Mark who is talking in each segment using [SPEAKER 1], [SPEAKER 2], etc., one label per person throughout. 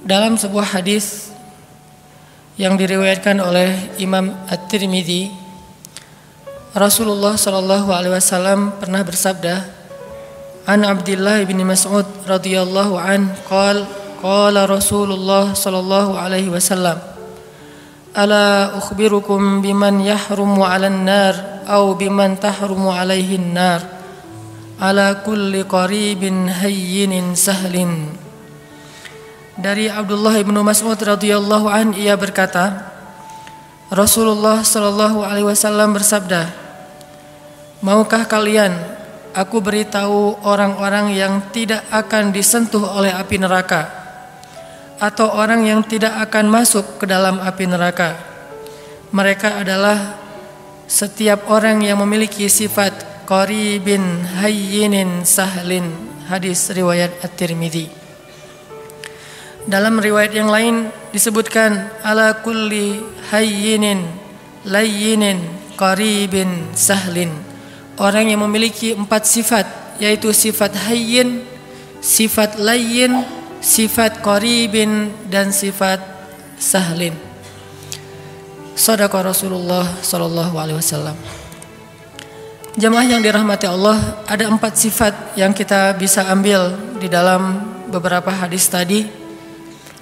[SPEAKER 1] Dalam sebuah hadis yang diriwayatkan oleh Imam At-Tirmidzi, Rasulullah sallallahu alaihi wasallam pernah bersabda, "An Abdullah bin Mas'ud radhiyallahu an qala Rasulullah sallallahu alaihi wasallam, ala ukhbirukum biman yahrumu 'alan nar aw biman tahrumu 'alaihi an-nar, ala kulli qaribin hayyinin sahlin." Dari Abdullah bin Mas'ud radhiyallahu an, ia berkata, Rasulullah sallallahu alaihi wasallam bersabda, "Maukah kalian aku beritahu orang-orang yang tidak akan disentuh oleh api neraka, atau orang yang tidak akan masuk ke dalam api neraka? Mereka adalah setiap orang yang memiliki sifat qaribin hayyinin sahlin." Hadis riwayat At-Tirmidzi. Dalam riwayat yang lain disebutkan ala kulli hayyinin layyinin qaribin sahlin. Orang yang memiliki 4 sifat, yaitu sifat hayyin, sifat layyin, sifat qaribin, dan sifat sahlin. Shadaqa Rasulullah sallallahu alaihi wasallam. Jemaah yang dirahmati Allah, ada 4 sifat yang kita bisa ambil di dalam beberapa hadis tadi.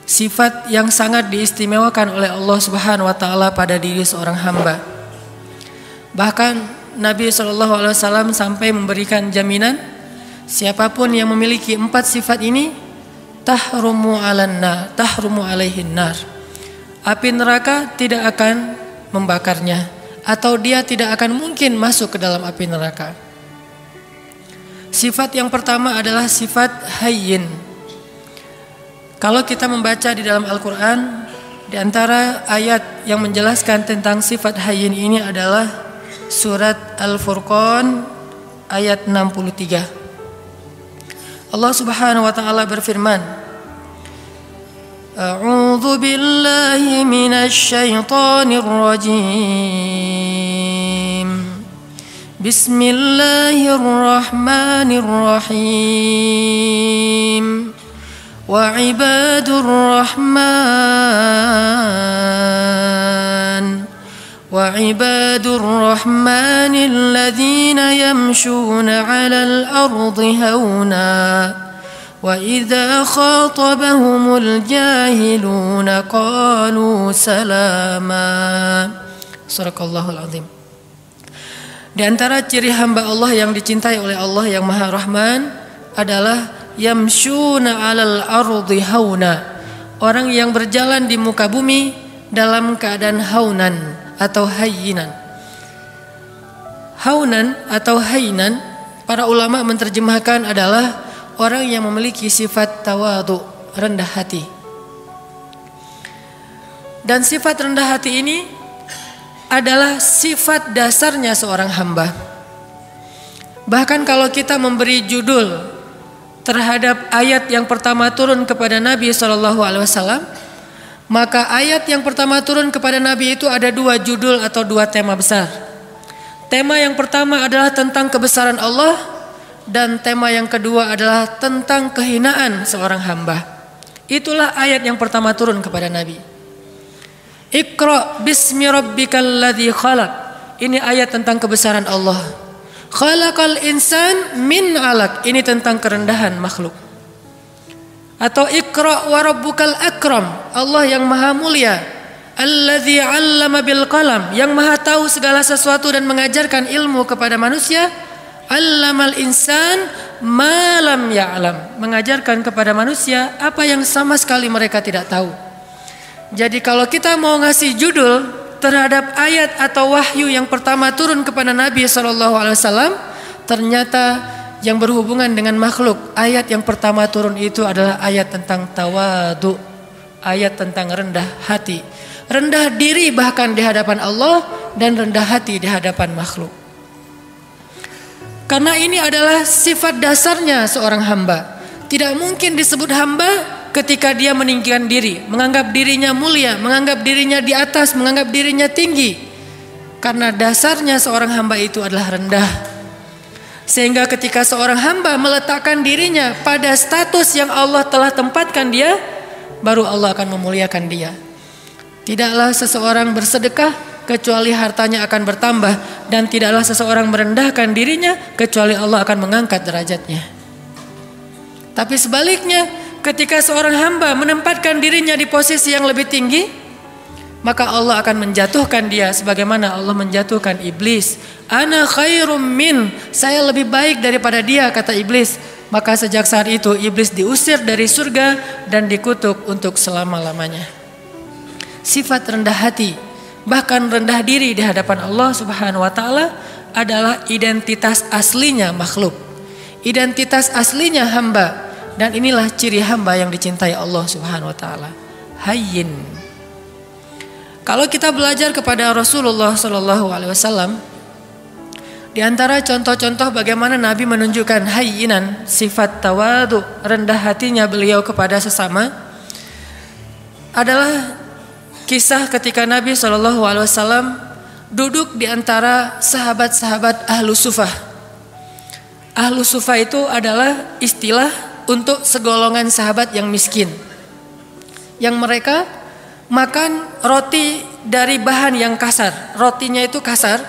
[SPEAKER 1] Sifat yang sangat diistimewakan oleh Allah Subhanahu wa taala pada diri seorang hamba. Bahkan Nabi sallallahu alaihi wasallam sampai memberikan jaminan, siapapun yang memiliki 4 sifat ini tahrumu 'alaihin nar. Api neraka tidak akan membakarnya, atau dia tidak akan mungkin masuk ke dalam api neraka. Sifat yang pertama adalah sifat hayyin. Kalau kita membaca di dalam Al-Quran, di antara ayat yang menjelaskan tentang sifat hayyin ini adalah surat Al-Furqan ayat 63. Allah Subhanahu wa taala berfirman, A'udzu billahi minasy syaithanir rajim. Bismillahirrahmanirrahim. وعباد الرحمن الذين يمشون على الأرض هونا وإذا خاطبهم الجاهلون قالوا سلاما. Sadaqallahul azim. Di antara ciri hamba Allah yang dicintai oleh Allah yang Maha Rahman adalah yamshuna 'alal ardi hauna, orang yang berjalan di muka bumi dalam keadaan haunan atau hayyinan. Haunan atau hayyinan, para ulama menerjemahkan adalah orang yang memiliki sifat tawadhu, rendah hati. Dan sifat rendah hati ini adalah sifat dasarnya seorang hamba. Bahkan kalau kita memberi judul terhadap ayat yang pertama turun kepada Nabi SAW, maka ayat yang pertama turun kepada Nabi itu ada 2 judul atau 2 tema besar. Tema yang pertama adalah tentang kebesaran Allah, dan tema yang kedua adalah tentang kehinaan seorang hamba. Itulah ayat yang pertama turun kepada Nabi. Iqra bismi rabbikal ladzi khalaq. Ini ayat tentang kebesaran Allah. Khalaqal insan min 'alaq, ini tentang kerendahan makhluk. Atau Iqra wa rabbukal akram, Allah yang maha mulia, alladzi 'allama bil qalam, yang maha tahu segala sesuatu dan mengajarkan ilmu kepada manusia. 'Allamal insan ma lam ya'lam, mengajarkan kepada manusia apa yang sama sekali mereka tidak tahu. Jadi kalau kita mau ngasih judul terhadap ayat atau wahyu yang pertama turun kepada Nabi SAW, ternyata yang berhubungan dengan makhluk, ayat yang pertama turun itu adalah ayat tentang tawadhu, ayat tentang rendah hati, rendah diri bahkan di hadapan Allah, dan rendah hati di hadapan makhluk. Karena ini adalah sifat dasarnya seorang hamba. Tidak mungkin disebut hamba ketika dia meninggikan diri, menganggap dirinya mulia, menganggap dirinya di atas, menganggap dirinya tinggi. Karena dasarnya seorang hamba itu adalah rendah. Sehingga ketika seorang hamba meletakkan dirinya pada status yang Allah telah tempatkan dia, baru Allah akan memuliakan dia. Tidaklah seseorang bersedekah kecuali hartanya akan bertambah, dan tidaklah seseorang merendahkan dirinya kecuali Allah akan mengangkat derajatnya. Tapi sebaliknya, ketika seorang hamba menempatkan dirinya di posisi yang lebih tinggi, maka Allah akan menjatuhkan dia sebagaimana Allah menjatuhkan iblis. Ana khairum min, saya lebih baik daripada dia, kata iblis. Maka sejak saat itu iblis diusir dari surga dan dikutuk untuk selama-lamanya. Sifat rendah hati, bahkan rendah diri di hadapan Allah Subhanahu wa taala adalah identitas aslinya makhluk. Identitas aslinya hamba, dan inilah ciri hamba yang dicintai Allah Subhanahu wa taala. Hayyin. Kalau kita belajar kepada Rasulullah sallallahu alaihi wasallam, di antara contoh-contoh bagaimana Nabi menunjukkan hayyinan, sifat tawadu, rendah hatinya beliau kepada sesama, adalah kisah ketika Nabi sallallahu alaihi wasallam duduk di antara sahabat-sahabat Ahlu Sufah. Ahlu Sufah itu adalah istilah untuk segolongan sahabat yang miskin, yang mereka makan roti dari bahan yang kasar. Rotinya itu kasar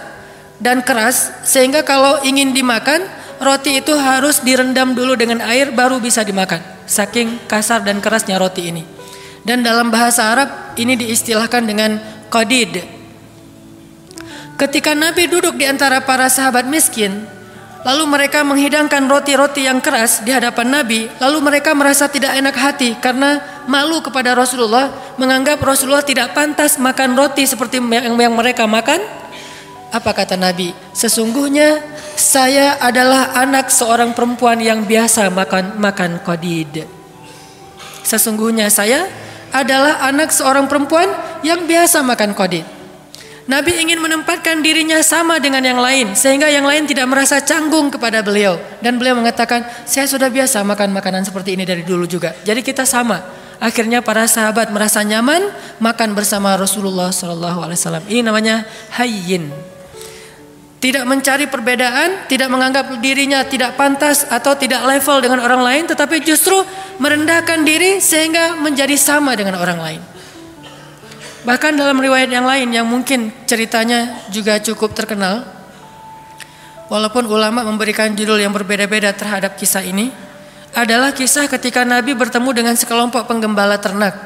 [SPEAKER 1] dan keras, sehingga kalau ingin dimakan, roti itu harus direndam dulu dengan air baru bisa dimakan. Saking kasar dan kerasnya roti ini. Dan dalam bahasa Arab ini diistilahkan dengan qadid. Ketika Nabi duduk di antara para sahabat miskin, lalu mereka menghidangkan roti-roti yang keras di hadapan Nabi, lalu mereka merasa tidak enak hati karena malu kepada Rasulullah, menganggap Rasulullah tidak pantas makan roti seperti yang mereka makan. Apa kata Nabi? Sesungguhnya saya adalah anak seorang perempuan yang biasa makan qadid. Sesungguhnya saya adalah anak seorang perempuan yang biasa makan qadid. Nabi ingin menempatkan dirinya sama dengan yang lain, sehingga yang lain tidak merasa canggung kepada beliau. Dan beliau mengatakan, saya sudah biasa makan makanan seperti ini dari dulu juga. Jadi kita sama. Akhirnya para sahabat merasa nyaman makan bersama Rasulullah SAW. Ini namanya hayyin. Tidak mencari perbedaan, tidak menganggap dirinya tidak pantas atau tidak level dengan orang lain, tetapi justru merendahkan diri sehingga menjadi sama dengan orang lain. Bahkan dalam riwayat yang lain yang mungkin ceritanya juga cukup terkenal, walaupun ulama memberikan judul yang berbeda-beda terhadap kisah ini, adalah kisah ketika Nabi bertemu dengan sekelompok penggembala ternak.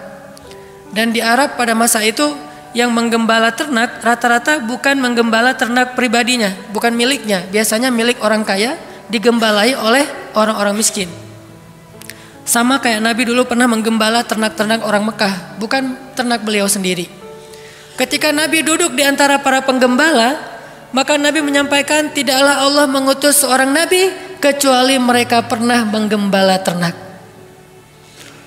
[SPEAKER 1] Dan di Arab pada masa itu yang menggembala ternak rata-rata bukan menggembala ternak pribadinya, bukan miliknya, biasanya milik orang kaya digembalai oleh orang-orang miskin. Sama kayak Nabi dulu pernah menggembala ternak-ternak orang Mekah, bukan ternak beliau sendiri. Ketika Nabi duduk di antara para penggembala, maka Nabi menyampaikan, tidaklah Allah mengutus seorang Nabi kecuali mereka pernah menggembala ternak.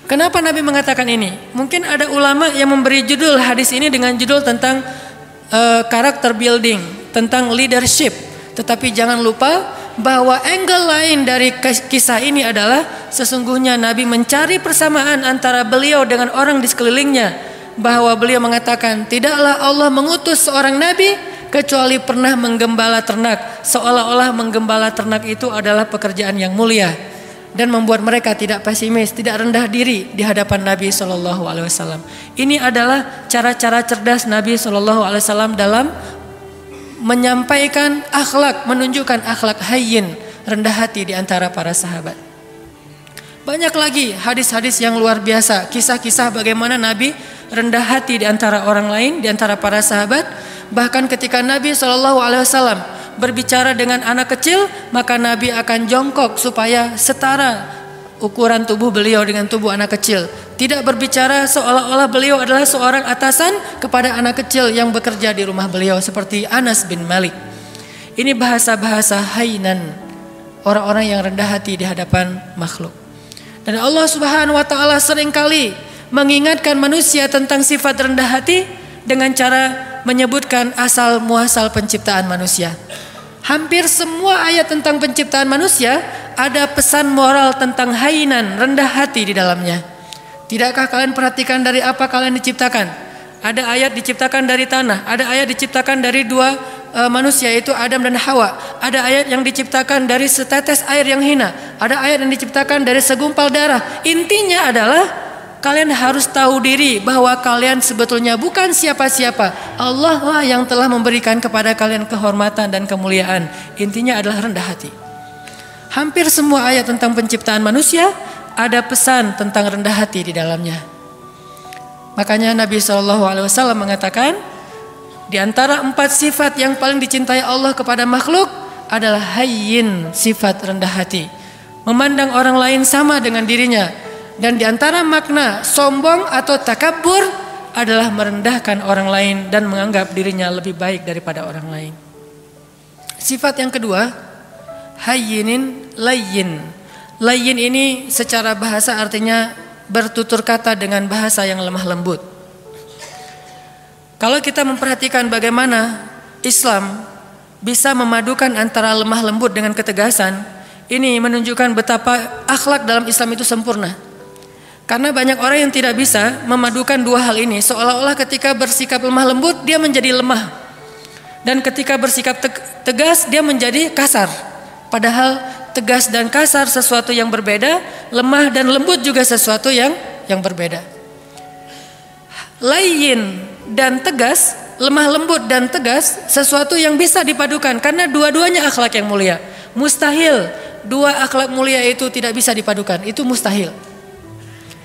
[SPEAKER 1] Kenapa Nabi mengatakan ini? Mungkin ada ulama yang memberi judul hadis ini dengan judul tentang karakter building, tentang leadership. Tetapi jangan lupa bahwa angle lain dari kisah ini adalah sesungguhnya Nabi mencari persamaan antara beliau dengan orang di sekelilingnya, bahwa beliau mengatakan tidaklah Allah mengutus seorang Nabi kecuali pernah menggembala ternak, seolah-olah menggembala ternak itu adalah pekerjaan yang mulia dan membuat mereka tidak pesimis, tidak rendah diri di hadapan Nabi SAW. Ini adalah cara-cara cerdas Nabi SAW dalam menyampaikan akhlak, menunjukkan akhlak hayyin, rendah hati di antara para sahabat. Banyak lagi hadis-hadis yang luar biasa, kisah-kisah bagaimana Nabi rendah hati di antara orang lain, di antara para sahabat. Bahkan ketika Nabi SAW berbicara dengan anak kecil, maka Nabi akan jongkok supaya setara ukuran tubuh beliau dengan tubuh anak kecil. Tidak berbicara seolah-olah beliau adalah seorang atasan kepada anak kecil yang bekerja di rumah beliau seperti Anas bin Malik. Ini bahasa-bahasa hayyinan, orang-orang yang rendah hati di hadapan makhluk. Dan Allah Subhanahu wa taala seringkali mengingatkan manusia tentang sifat rendah hati dengan cara menyebutkan asal muasal penciptaan manusia. Hampir semua ayat tentang penciptaan manusia ada pesan moral tentang hayyinan, rendah hati di dalamnya. Tidakkah kalian perhatikan dari apa kalian diciptakan? Ada ayat diciptakan dari tanah, ada ayat diciptakan dari dua manusia yaitu Adam dan Hawa. Ada ayat yang diciptakan dari setetes air yang hina, ada ayat yang diciptakan dari segumpal darah. Intinya adalah kalian harus tahu diri bahwa kalian sebetulnya bukan siapa-siapa. Allah lah yang telah memberikan kepada kalian kehormatan dan kemuliaan. Intinya adalah rendah hati. Hampir semua ayat tentang penciptaan manusia ada pesan tentang rendah hati di dalamnya. Makanya Nabi SAW mengatakan, di antara 4 sifat yang paling dicintai Allah kepada makhluk adalah hayyin, sifat rendah hati. Memandang orang lain sama dengan dirinya. Dan di antara makna sombong atau takabur adalah merendahkan orang lain dan menganggap dirinya lebih baik daripada orang lain. Sifat yang kedua, hayyinin layyin. Layyin ini secara bahasa artinya bertutur kata dengan bahasa yang lemah lembut. Kalau kita memperhatikan bagaimana Islam bisa memadukan antara lemah lembut dengan ketegasan, ini menunjukkan betapa akhlak dalam Islam itu sempurna. Karena banyak orang yang tidak bisa memadukan dua hal ini, seolah-olah ketika bersikap lemah lembut dia menjadi lemah, dan ketika bersikap tegas dia menjadi kasar. Padahal tegas dan kasar sesuatu yang berbeda, lemah dan lembut juga sesuatu yang berbeda. Layyin dan tegas, lemah lembut dan tegas sesuatu yang bisa dipadukan karena dua-duanya akhlak yang mulia. Mustahil dua akhlak mulia itu tidak bisa dipadukan, itu mustahil.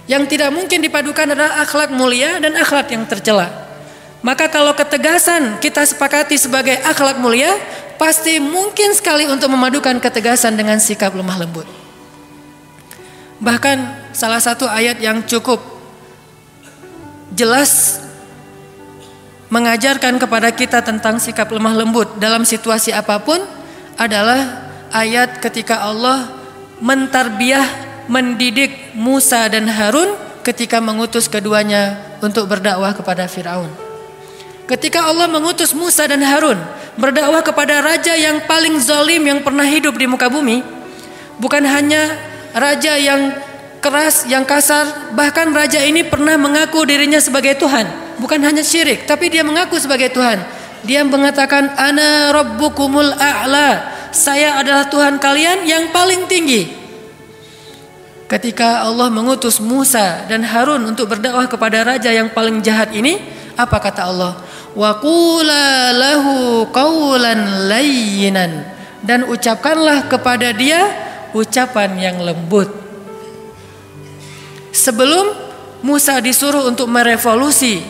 [SPEAKER 1] Yang tidak mungkin dipadukan adalah akhlak mulia dan akhlak yang tercela. Maka kalau ketegasan kita sepakati sebagai akhlak mulia, pasti mungkin sekali untuk memadukan ketegasan dengan sikap lemah lembut. Bahkan salah satu ayat yang cukup jelas mengajarkan kepada kita tentang sikap lemah lembut dalam situasi apapun adalah ayat ketika Allah mentarbiyah, mendidik Musa dan Harun ketika mengutus keduanya untuk berdakwah kepada Firaun. Ketika Allah mengutus Musa dan Harun berdakwah kepada raja yang paling zalim yang pernah hidup di muka bumi, bukan hanya raja yang keras, yang kasar, bahkan raja ini pernah mengaku dirinya sebagai Tuhan. Bukan hanya syirik, tapi dia mengaku sebagai Tuhan. Dia mengatakan, ana rabbukumul a'la, saya adalah Tuhan kalian yang paling tinggi. Ketika Allah mengutus Musa dan Harun untuk berdakwah kepada raja yang paling jahat ini, apa kata Allah? Wa qula lahu qawlan layyinan, dan ucapkanlah kepada dia ucapan yang lembut. Sebelum Musa disuruh untuk merevolusi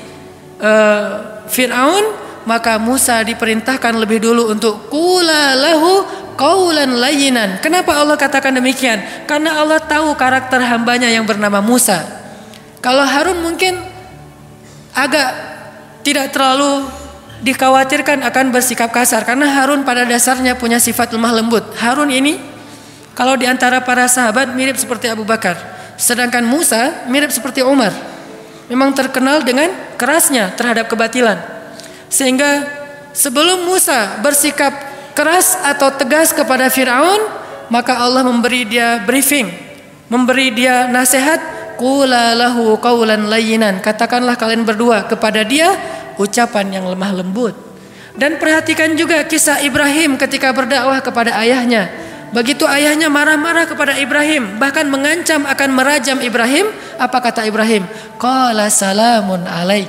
[SPEAKER 1] Fir'aun, maka Musa diperintahkan lebih dulu untuk qula lahu qawlan layyinan. Kenapa Allah katakan demikian? Karena Allah tahu karakter hambanya yang bernama Musa. Kalau Harun mungkin agak tidak terlalu dikhawatirkan akan bersikap kasar, karena Harun pada dasarnya punya sifat lemah lembut. Harun ini kalau diantara para sahabat mirip seperti Abu Bakar, sedangkan Musa mirip seperti Umar. Memang terkenal dengan kerasnya terhadap kebatilan. Sehingga sebelum Musa bersikap keras atau tegas kepada Fir'aun, maka Allah memberi dia briefing, memberi dia nasihat, qula lahu qawlan layyinan, katakanlah kalian berdua kepada dia ucapan yang lemah lembut. Dan perhatikan juga kisah Ibrahim ketika berdakwah kepada ayahnya. Begitu ayahnya marah-marah kepada Ibrahim, bahkan mengancam akan merajam Ibrahim, apa kata Ibrahim? Qala salamun alaik,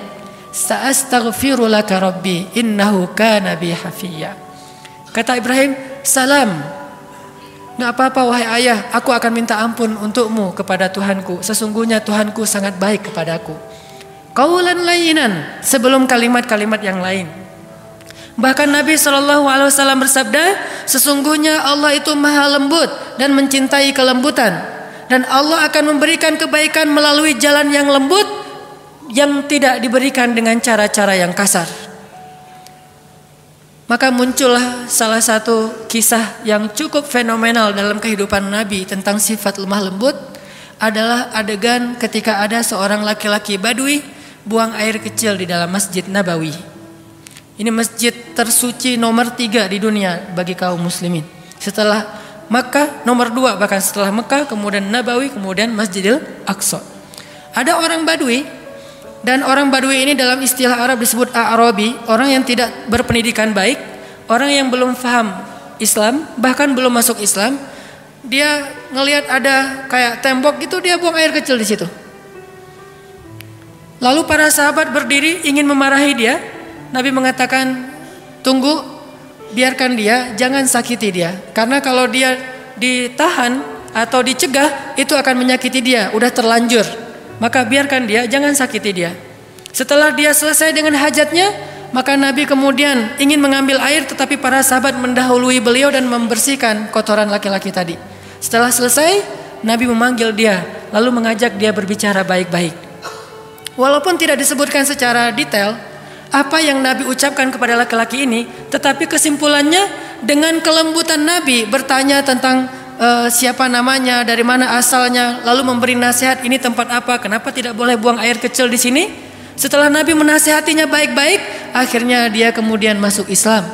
[SPEAKER 1] sa'astaghfiru laka rabbi, innahu kana bi hafiyya. Kata Ibrahim, salam, gak apa-apa wahai ayah, aku akan minta ampun untukmu kepada Tuhanku, sesungguhnya Tuhanku sangat baik kepadaku. Qawlan layyinan, sebelum kalimat-kalimat yang lain. Bahkan Nabi SAW bersabda, sesungguhnya Allah itu maha lembut dan mencintai kelembutan, dan Allah akan memberikan kebaikan melalui jalan yang lembut yang tidak diberikan dengan cara-cara yang kasar. Maka muncullah salah satu kisah yang cukup fenomenal dalam kehidupan Nabi tentang sifat lemah lembut, adalah adegan ketika ada seorang laki-laki Badui buang air kecil di dalam Masjid Nabawi. Ini masjid tersuci nomor 3 di dunia bagi kaum muslimin. Setelah Makkah, nomor 2 bahkan setelah Makkah, kemudian Nabawi, kemudian Masjidil Aqsa. Ada orang Badui, dan orang Badui ini dalam istilah Arab disebut A'rabi, orang yang tidak berpendidikan baik, orang yang belum paham Islam, bahkan belum masuk Islam. Dia ngelihat ada kayak tembok gitu, dia buang air kecil di situ. Lalu para sahabat berdiri ingin memarahi dia. Nabi mengatakan, tunggu, biarkan dia, jangan sakiti dia. Karena kalau dia ditahan atau dicegah, itu akan menyakiti dia, udah terlanjur. Maka biarkan dia, jangan sakiti dia. Setelah dia selesai dengan hajatnya, maka Nabi kemudian ingin mengambil air, tetapi para sahabat mendahului beliau dan membersihkan kotoran laki-laki tadi. Setelah selesai, Nabi memanggil dia, lalu mengajak dia berbicara baik-baik. Walaupun tidak disebutkan secara detail apa yang Nabi ucapkan kepada laki-laki ini, tetapi kesimpulannya dengan kelembutan Nabi bertanya tentang siapa namanya, dari mana asalnya, lalu memberi nasihat, ini tempat apa, kenapa tidak boleh buang air kecil di sini. Setelah Nabi menasihatinya baik-baik, akhirnya dia kemudian masuk Islam.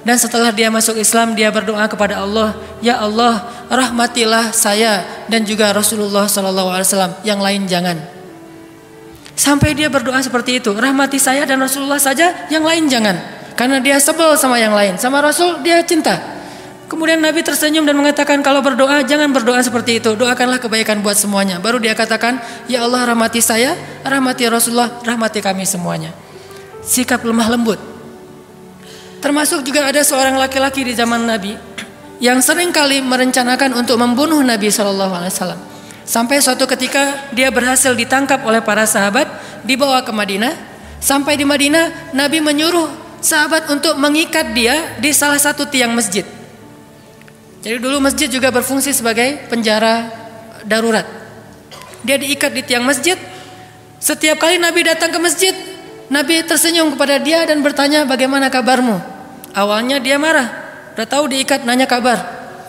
[SPEAKER 1] Dan setelah dia masuk Islam, dia berdoa kepada Allah, ya Allah, rahmatilah saya dan juga Rasulullah SAW, yang lain jangan. Sampai dia berdoa seperti itu, rahmati saya dan Rasulullah saja, yang lain jangan. Karena dia sebel sama yang lain, sama Rasul dia cinta. Kemudian Nabi tersenyum dan mengatakan, kalau berdoa jangan berdoa seperti itu, doakanlah kebaikan buat semuanya. Baru dia katakan, ya Allah, rahmati saya, rahmati Rasulullah, rahmati kami semuanya. Sikap lemah lembut. Termasuk juga ada seorang laki-laki di zaman Nabi yang sering kali merencanakan untuk membunuh Nabi SAW. Sampai suatu ketika dia berhasil ditangkap oleh para sahabat, dibawa ke Madinah. Sampai di Madinah, Nabi menyuruh sahabat untuk mengikat dia di salah satu tiang masjid. Jadi dulu masjid juga berfungsi sebagai penjara darurat. Dia diikat di tiang masjid. Setiap kali Nabi datang ke masjid, Nabi tersenyum kepada dia dan bertanya, bagaimana kabarmu? Awalnya dia marah, udah tahu diikat, nanya kabar.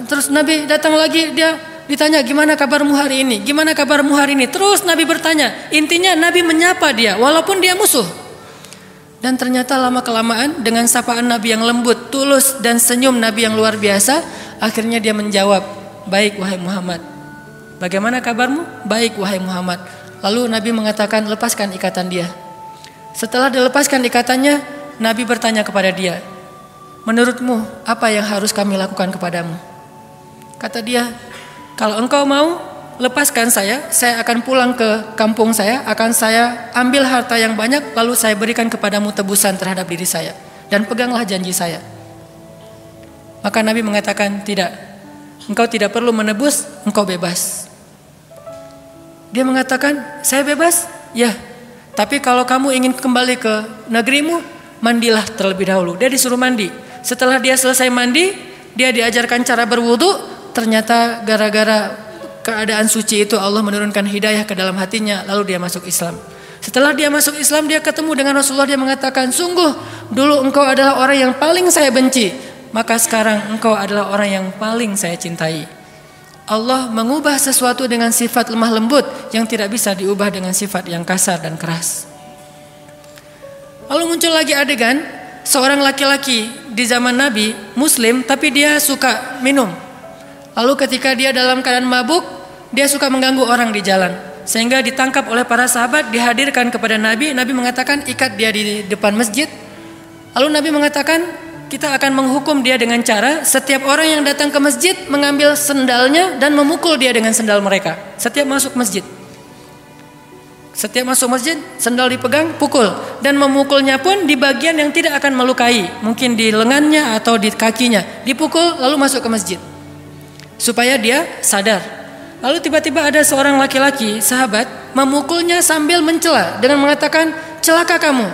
[SPEAKER 1] Terus Nabi datang lagi, dia ditanya, gimana kabarmu hari ini? Gimana kabarmu hari ini? Terus Nabi bertanya. Intinya Nabi menyapa dia walaupun dia musuh. Dan ternyata lama-kelamaan dengan sapaan Nabi yang lembut, tulus, dan senyum Nabi yang luar biasa, akhirnya dia menjawab, baik wahai Muhammad. Bagaimana kabarmu? Baik wahai Muhammad. Lalu Nabi mengatakan, lepaskan ikatan dia. Setelah dilepaskan ikatannya, Nabi bertanya kepada dia, menurutmu apa yang harus kami lakukan kepadamu? Kata dia, kalau engkau mau lepaskan saya akan pulang ke kampung saya, akan saya ambil harta yang banyak, lalu saya berikan kepadamu tebusan terhadap diri saya, dan peganglah janji saya. Maka Nabi mengatakan, tidak, engkau tidak perlu menebus, engkau bebas. Dia mengatakan, saya bebas? Ya, tapi kalau kamu ingin kembali ke negerimu, mandilah terlebih dahulu. Dia disuruh mandi. Setelah dia selesai mandi, dia diajarkan cara berwudu. Ternyata gara-gara keadaan suci itu Allah menurunkan hidayah ke dalam hatinya, lalu dia masuk Islam. Setelah dia masuk Islam, dia ketemu dengan Rasulullah. Dia mengatakan, sungguh dulu engkau adalah orang yang paling saya benci, maka sekarang engkau adalah orang yang paling saya cintai. Allah mengubah sesuatu dengan sifat lemah lembut yang tidak bisa diubah dengan sifat yang kasar dan keras. Lalu muncul lagi adegan seorang laki-laki di zaman Nabi, Muslim, tapi dia suka minum. Lalu ketika dia dalam keadaan mabuk, dia suka mengganggu orang di jalan, sehingga ditangkap oleh para sahabat, dihadirkan kepada Nabi. Nabi mengatakan, ikat dia di depan masjid. Lalu Nabi mengatakan, kita akan menghukum dia dengan cara setiap orang yang datang ke masjid mengambil sendalnya dan memukul dia dengan sendal mereka. Setiap masuk masjid, sendal dipegang, pukul. Dan memukulnya pun di bagian yang tidak akan melukai, mungkin di lengannya atau di kakinya. Dipukul lalu masuk ke masjid, supaya dia sadar. Lalu tiba-tiba ada seorang laki-laki, sahabat, memukulnya sambil mencela dengan mengatakan, celaka kamu.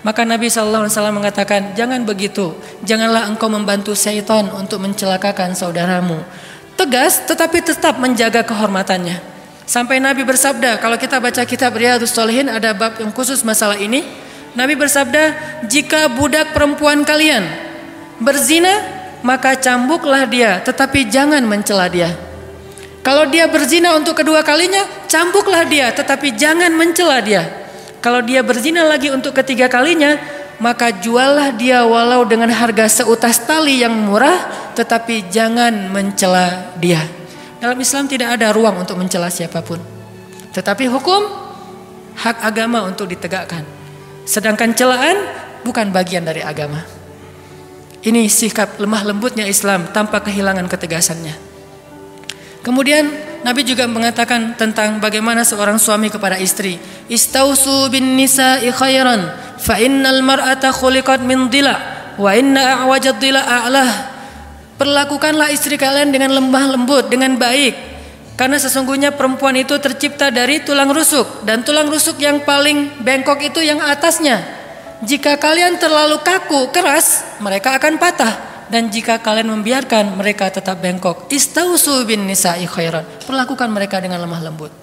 [SPEAKER 1] Maka Nabi SAW mengatakan, jangan begitu, janganlah engkau membantu syaitan untuk mencelakakan saudaramu. Tegas tetapi tetap menjaga kehormatannya. Sampai Nabi bersabda, kalau kita baca kitab Riyadhus Shalihin ada bab yang khusus masalah ini. Nabi bersabda, jika budak perempuan kalian berzina, maka cambuklah dia, tetapi jangan mencela dia. Kalau dia berzina untuk kedua kalinya, cambuklah dia, tetapi jangan mencela dia. Kalau dia berzina lagi untuk ketiga kalinya, maka juallah dia walau dengan harga seutas tali yang murah, tetapi jangan mencela dia. Dalam Islam tidak ada ruang untuk mencela siapapun. Tetapi hukum hak agama untuk ditegakkan. Sedangkan celaan bukan bagian dari agama. Ini sikap lemah lembutnya Islam tanpa kehilangan ketegasannya. Kemudian Nabi juga mengatakan tentang bagaimana seorang suami kepada istri. Istausu bin nisa'i khairan fa innal mar'ata khuliqat min dhila wa inna a'wajad dhila a'lah. Perlakukanlah istri kalian dengan lemah lembut, dengan baik, karena sesungguhnya perempuan itu tercipta dari tulang rusuk, dan tulang rusuk yang paling bengkok itu yang atasnya. Jika kalian terlalu kaku, keras, mereka akan patah. Dan jika kalian membiarkan, mereka tetap bengkok. Istausu bin nisa'i khairan. Perlakukan mereka dengan lemah lembut.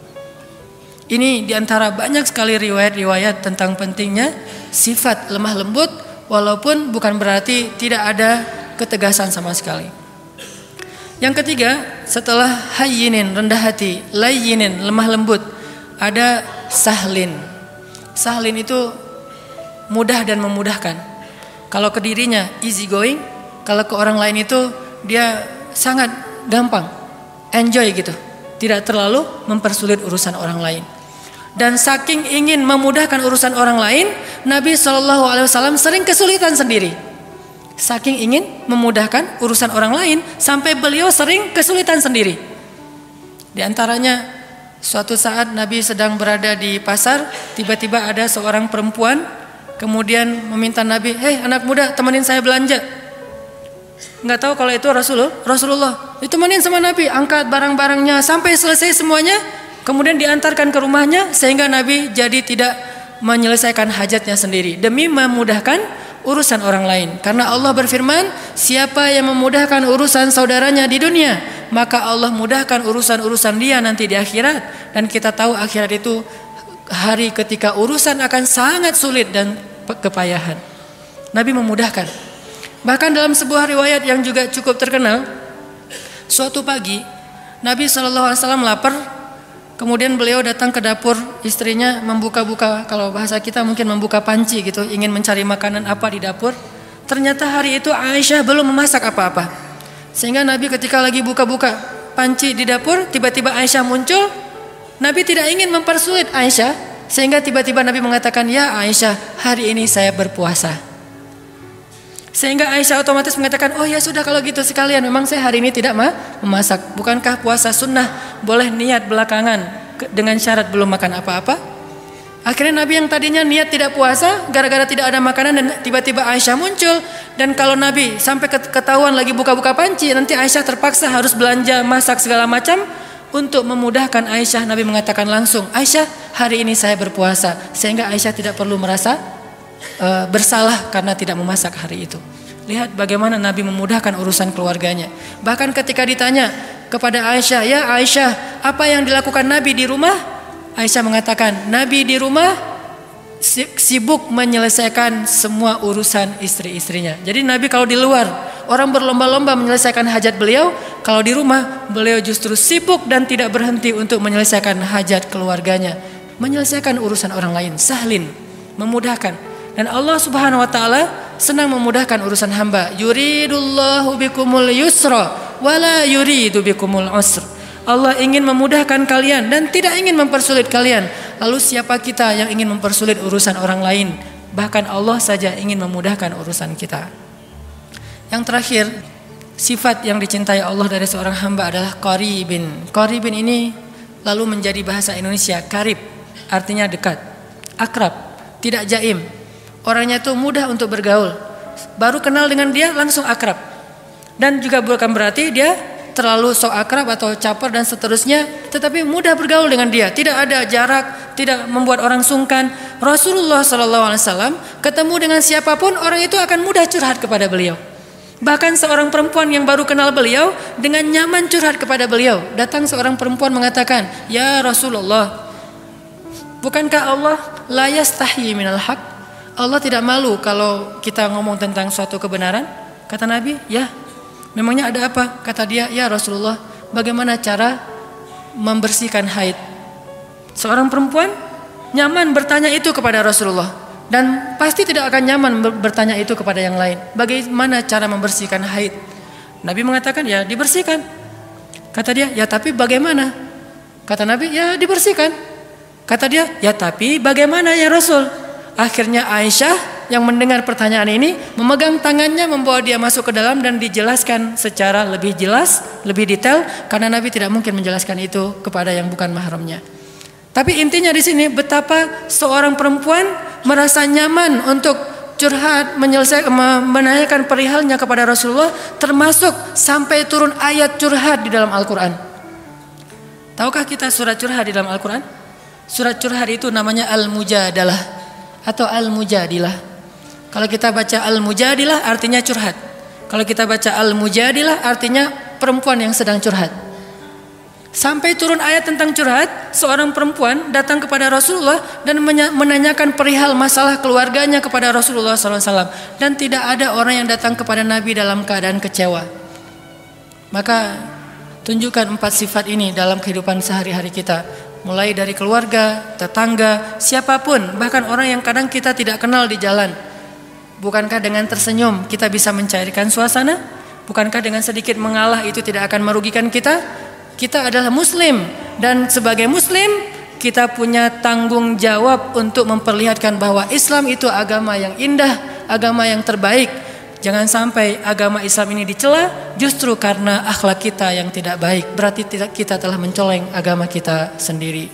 [SPEAKER 1] Ini diantara banyak sekali riwayat-riwayat tentang pentingnya sifat lemah lembut, walaupun bukan berarti tidak ada ketegasan sama sekali. Yang ketiga, setelah hayyinin, rendah hati, layyinin, lemah lembut, ada sahlin. Sahlin itu mudah dan memudahkan. Kalau ke dirinya easy going, kalau ke orang lain itu dia sangat gampang, enjoy gitu, tidak terlalu mempersulit urusan orang lain. Dan saking ingin memudahkan urusan orang lain, Nabi SAW sering kesulitan sendiri. Saking ingin memudahkan urusan orang lain, sampai beliau sering kesulitan sendiri. Di antaranya, suatu saat Nabi sedang berada di pasar, tiba-tiba ada seorang perempuan, kemudian meminta Nabi, "Hei anak muda, temenin saya belanja." Nggak tahu kalau itu Rasulullah. Ditemenin sama Nabi, angkat barang-barangnya sampai selesai semuanya, kemudian diantarkan ke rumahnya, sehingga Nabi jadi tidak menyelesaikan hajatnya sendiri demi memudahkan urusan orang lain. Karena Allah berfirman, siapa yang memudahkan urusan saudaranya di dunia, maka Allah mudahkan urusan-urusan dia nanti di akhirat. Dan kita tahu akhirat itu hari ketika urusan akan sangat sulit dan kepayahan. Nabi memudahkan. Bahkan dalam sebuah riwayat yang juga cukup terkenal, suatu pagi Nabi SAW lapar, kemudian beliau datang ke dapur istrinya, membuka-buka, kalau bahasa kita mungkin membuka panci gitu, ingin mencari makanan apa di dapur. Ternyata hari itu Aisyah belum memasak apa-apa, sehingga Nabi ketika lagi buka-buka panci di dapur, tiba-tiba Aisyah muncul. Nabi tidak ingin mempersulit Aisyah, sehingga tiba-tiba Nabi mengatakan, "Ya Aisyah, hari ini saya berpuasa." Sehingga Aisyah otomatis mengatakan, "Oh ya sudah kalau gitu sekalian, memang saya hari ini tidak memasak. Bukankah puasa sunnah boleh niat belakangan dengan syarat belum makan apa-apa?" Akhirnya Nabi yang tadinya niat tidak puasa gara-gara tidak ada makanan, dan tiba-tiba Aisyah muncul. Dan kalau Nabi sampai ketahuan lagi buka-buka panci, nanti Aisyah terpaksa harus belanja, masak segala macam. Untuk memudahkan Aisyah, Nabi mengatakan langsung, "Aisyah, hari ini saya berpuasa." Sehingga Aisyah tidak perlu merasa bersalah karena tidak memasak hari itu. Lihat bagaimana Nabi memudahkan urusan keluarganya. Bahkan ketika ditanya kepada Aisyah, "Ya Aisyah, apa yang dilakukan Nabi di rumah?" Aisyah mengatakan, "Nabi di rumah sibuk menyelesaikan semua urusan istri-istrinya." Jadi Nabi kalau di luar orang berlomba-lomba menyelesaikan hajat beliau, kalau di rumah beliau justru sibuk dan tidak berhenti untuk menyelesaikan hajat keluarganya, menyelesaikan urusan orang lain. Sahlin, memudahkan. Dan Allah Subhanahu wa taala senang memudahkan urusan hamba. Yuridullahu bikumul yusra wala yuridu bikumul usr. Allah ingin memudahkan kalian dan tidak ingin mempersulit kalian. Lalu siapa kita yang ingin mempersulit urusan orang lain? Bahkan Allah saja ingin memudahkan urusan kita. Yang terakhir, sifat yang dicintai Allah dari seorang hamba adalah qaribin. Qaribin ini lalu menjadi bahasa Indonesia karib, artinya dekat, akrab, tidak jaim. Orangnya itu mudah untuk bergaul. Baru kenal dengan dia langsung akrab. Dan juga bukan berarti dia terlalu sok akrab atau caper dan seterusnya, tetapi mudah bergaul dengan dia. Tidak ada jarak, tidak membuat orang sungkan. Rasulullah SAW ketemu dengan siapapun, orang itu akan mudah curhat kepada beliau. Bahkan seorang perempuan yang baru kenal beliau dengan nyaman curhat kepada beliau. Datang seorang perempuan mengatakan, "Ya Rasulullah, bukankah Allah la yastahi minal haq?" Allah tidak malu kalau kita ngomong tentang suatu kebenaran? Kata Nabi, "Ya, memangnya ada apa?" Kata dia, "Ya Rasulullah, bagaimana cara membersihkan haid?" Seorang perempuan nyaman bertanya itu kepada Rasulullah, dan pasti tidak akan nyaman bertanya itu kepada yang lain. Bagaimana cara membersihkan haid? Nabi mengatakan, "Ya dibersihkan." Kata dia, "Ya tapi bagaimana?" Kata Nabi, "Ya dibersihkan." Kata dia, "Ya tapi bagaimana ya Rasul?" Akhirnya Aisyah yang mendengar pertanyaan ini memegang tangannya, membawa dia masuk ke dalam dan dijelaskan secara lebih jelas, lebih detail, karena Nabi tidak mungkin menjelaskan itu kepada yang bukan mahramnya. Tapi intinya di sini betapa seorang perempuan merasa nyaman untuk curhat, menanyakan perihalnya kepada Rasulullah, termasuk sampai turun ayat curhat di dalam Al-Quran. Tahukah kita surat curhat di dalam Al-Quran? Surat curhat itu namanya Al-Mujadalah atau Al-Mujadilah. Kalau kita baca Al-Mujadilah artinya curhat. Kalau kita baca Al-Mujadilah artinya perempuan yang sedang curhat. Sampai turun ayat tentang curhat, seorang perempuan datang kepada Rasulullah dan menanyakan perihal masalah keluarganya kepada Rasulullah SAW. Dan tidak ada orang yang datang kepada Nabi dalam keadaan kecewa. Maka tunjukkan 4 sifat ini dalam kehidupan sehari-hari kita. Mulai dari keluarga, tetangga, siapapun, bahkan orang yang kadang kita tidak kenal di jalan. Bukankah dengan tersenyum kita bisa mencairkan suasana? Bukankah dengan sedikit mengalah itu tidak akan merugikan kita? Kita adalah muslim, dan sebagai muslim kita punya tanggung jawab untuk memperlihatkan bahwa Islam itu agama yang indah, agama yang terbaik. Jangan sampai agama Islam ini dicela justru karena akhlak kita yang tidak baik. Berarti kita telah mencoleng agama kita sendiri.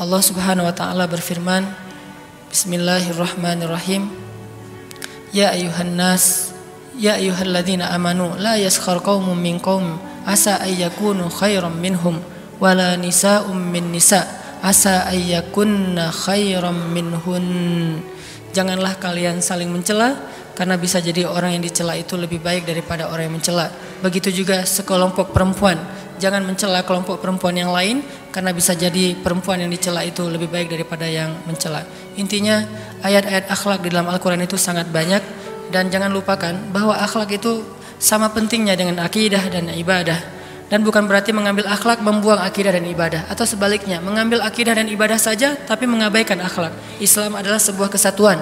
[SPEAKER 1] Allah Subhanahu wa taala berfirman, Bismillahirrahmanirrahim. Ya ayuhan nas, ya ayyuhalladzina amanu, la yaskhar qaumun min qaum asa ayyakunu khairam minhum wala nisa'um min nisa' asa ayyakunna khairam minhun. Janganlah kalian saling mencela, karena bisa jadi orang yang dicela itu lebih baik daripada orang yang mencela. Begitu juga sekelompok perempuan, jangan mencela kelompok perempuan yang lain, karena bisa jadi perempuan yang dicela itu lebih baik daripada yang mencela. Intinya ayat-ayat akhlak di dalam Al-Quran itu sangat banyak, dan jangan lupakan bahwa akhlak itu sama pentingnya dengan akidah dan ibadah. Dan bukan berarti mengambil akhlak membuang akidah dan ibadah, atau sebaliknya mengambil akidah dan ibadah saja tapi mengabaikan akhlak. Islam adalah sebuah kesatuan.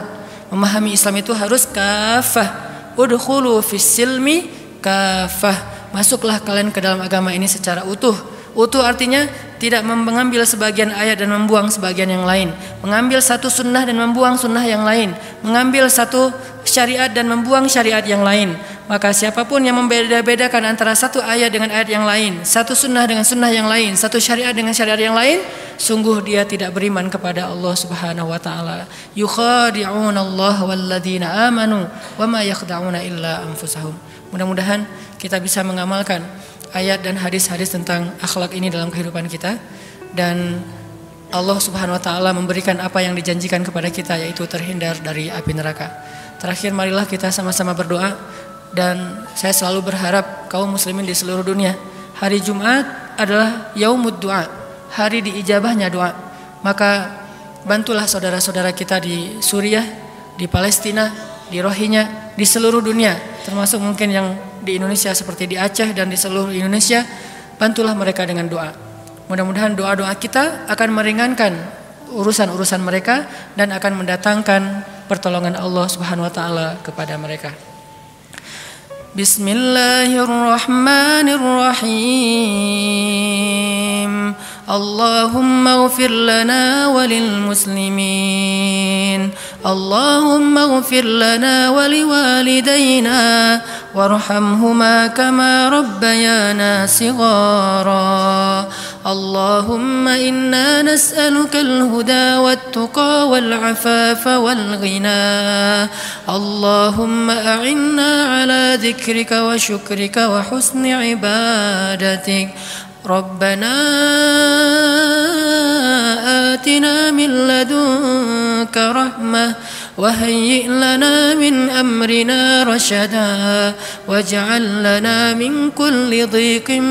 [SPEAKER 1] Memahami Islam itu harus kafah. Udkhulu fis silmi kafah. Masuklah kalian ke dalam agama ini secara utuh. Utuh artinya tidak mengambil sebagian ayat dan membuang sebagian yang lain. Mengambil satu sunnah dan membuang sunnah yang lain. Mengambil satu syariat dan membuang syariat yang lain. Maka siapapun yang membeda-bedakan antara satu ayat dengan ayat yang lain, satu sunnah dengan sunnah yang lain, satu syariat dengan syariat yang lain, sungguh dia tidak beriman kepada Allah Subhanahu wa taala. Yukhadi'una Allah walladzina amanu wama yakhda'una illa anfusahum. Mudah-mudahan kita bisa mengamalkan ayat dan hadis-hadis tentang akhlak ini dalam kehidupan kita, dan Allah Subhanahu wa taala memberikan apa yang dijanjikan kepada kita, yaitu terhindar dari api neraka. Terakhir, marilah kita sama-sama berdoa. Dan saya selalu berharap kaum muslimin di seluruh dunia, hari Jumat adalah yaumud du'a, hari diijabahnya doa. Maka bantulah saudara-saudara kita di Suriah, di Palestina, di Rohingya, di seluruh dunia, termasuk mungkin yang di Indonesia seperti di Aceh dan di seluruh Indonesia. Bantulah mereka dengan doa. Mudah-mudahan doa-doa kita akan meringankan urusan-urusan mereka dan akan mendatangkan pertolongan Allah Subhanahu wa taala kepada mereka. Bismillahirrahmanirrahim. Allahumma ighfir lana walil muslimin. Allahumma ighfir lana waliwalidayna warhamhuma kama rabbayana shighara. Allahumma inna nas'aluka al-huda wat-tuqa wal-'afafa wal-ghina. Allahumma a'inna ala dhikrika wa syukrika wa husni ibadatik. Rabbana atina min ladunka rahmah wa hayyi' lana min amrina rashada waj'al lana min kulli dhiqin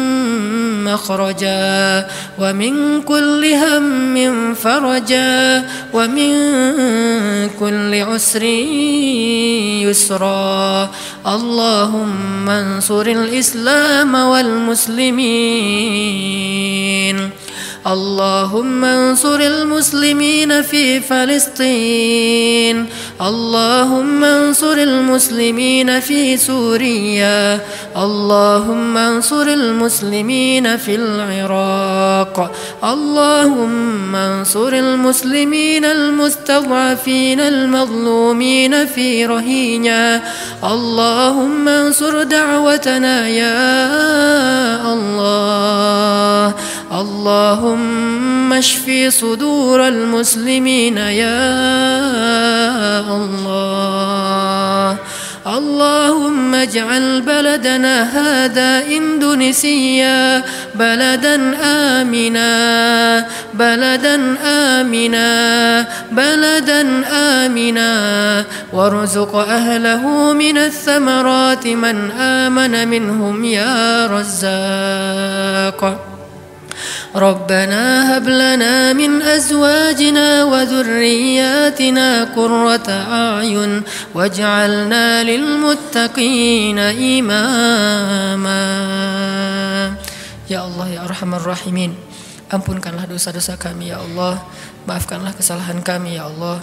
[SPEAKER 1] makhraja wa min kulli hammin faraja wa min kulli usrin yusra. Allahumma ansuril Islam wal muslimin. اللهم انصر المسلمين في فلسطين اللهم انصر المسلمين في سوريا اللهم انصر المسلمين في العراق اللهم انصر المسلمين المستضعفين المظلومين في رهينيا اللهم انصر دعوتنا يا الله اللهم اشف صدور المسلمين يا الله اللهم اجعل بلدنا هذا إندونيسيا بلدا آمنا بلدا آمنا بلدا آمنا وارزق أهله من الثمرات من آمن منهم يا رزاق ربنا هب لنا من أزواجنا وذرياتنا قرة أعين واجعلنا للمتقين إماما. Ya Allah, ya Arhamar Rahimin, ampunkanlah dosa-dosa kami ya Allah, maafkanlah kesalahan kami ya Allah.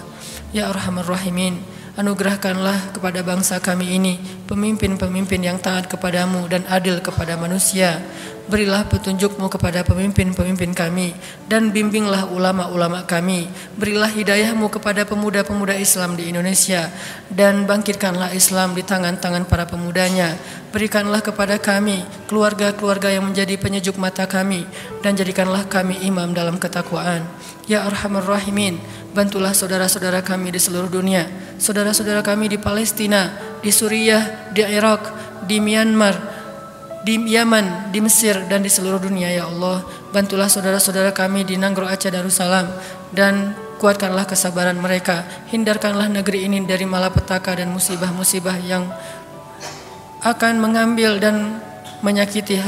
[SPEAKER 1] Ya Arhamar Rahimin, anugerahkanlah kepada bangsa kami ini pemimpin-pemimpin yang taat kepadamu dan adil kepada manusia. Berilah petunjuk-Mu kepada pemimpin-pemimpin kami dan bimbinglah ulama-ulama kami. Berilah hidayah-Mu kepada pemuda-pemuda Islam di Indonesia dan bangkitkanlah Islam di tangan-tangan para pemudanya. Berikanlah kepada kami keluarga-keluarga yang menjadi penyejuk mata kami dan jadikanlah kami imam dalam ketakwaan. Ya Arhamar Rahimin, bantulah saudara-saudara kami di seluruh dunia, saudara-saudara kami di Palestina, di Suriah, di Irak, di Myanmar, di Yaman, di Mesir dan di seluruh dunia ya Allah. Bantulah saudara-saudara kami di Nanggro Aceh Darussalam dan kuatkanlah kesabaran mereka. Hindarkanlah negeri ini dari malapetaka dan musibah-musibah yang akan mengambil dan menyakiti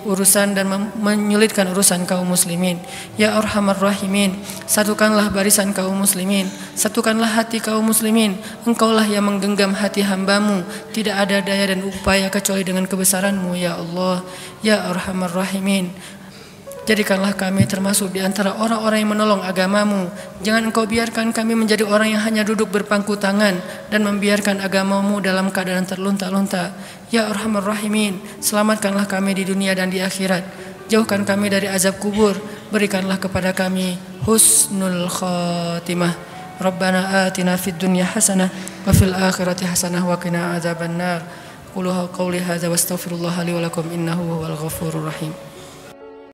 [SPEAKER 1] urusan dan menyulitkan urusan kaum muslimin. Ya Arhamar Rahimin, satukanlah barisan kaum muslimin, satukanlah hati kaum muslimin. Engkaulah yang menggenggam hati hamba-Mu, tidak ada daya dan upaya kecuali dengan kebesaran-Mu ya Allah. Ya Arhamar Rahimin, jadikanlah kami termasuk di antara orang-orang yang menolong agama-Mu. Jangan Engkau biarkan kami menjadi orang yang hanya duduk berpangku tangan dan membiarkan agama-Mu dalam keadaan terlunta-lunta. Ya Arhamar Rahimin, selamatkanlah kami di dunia dan di akhirat. Jauhkan kami dari azab kubur. Berikanlah kepada kami husnul khatimah. Rabbana atina fid dunya hasanah wa fil akhirati hasanah wa qina adzabannar. Qulu qawli hadza wastaghfirullaha li wa lakum innahu huwal ghafurur rahim.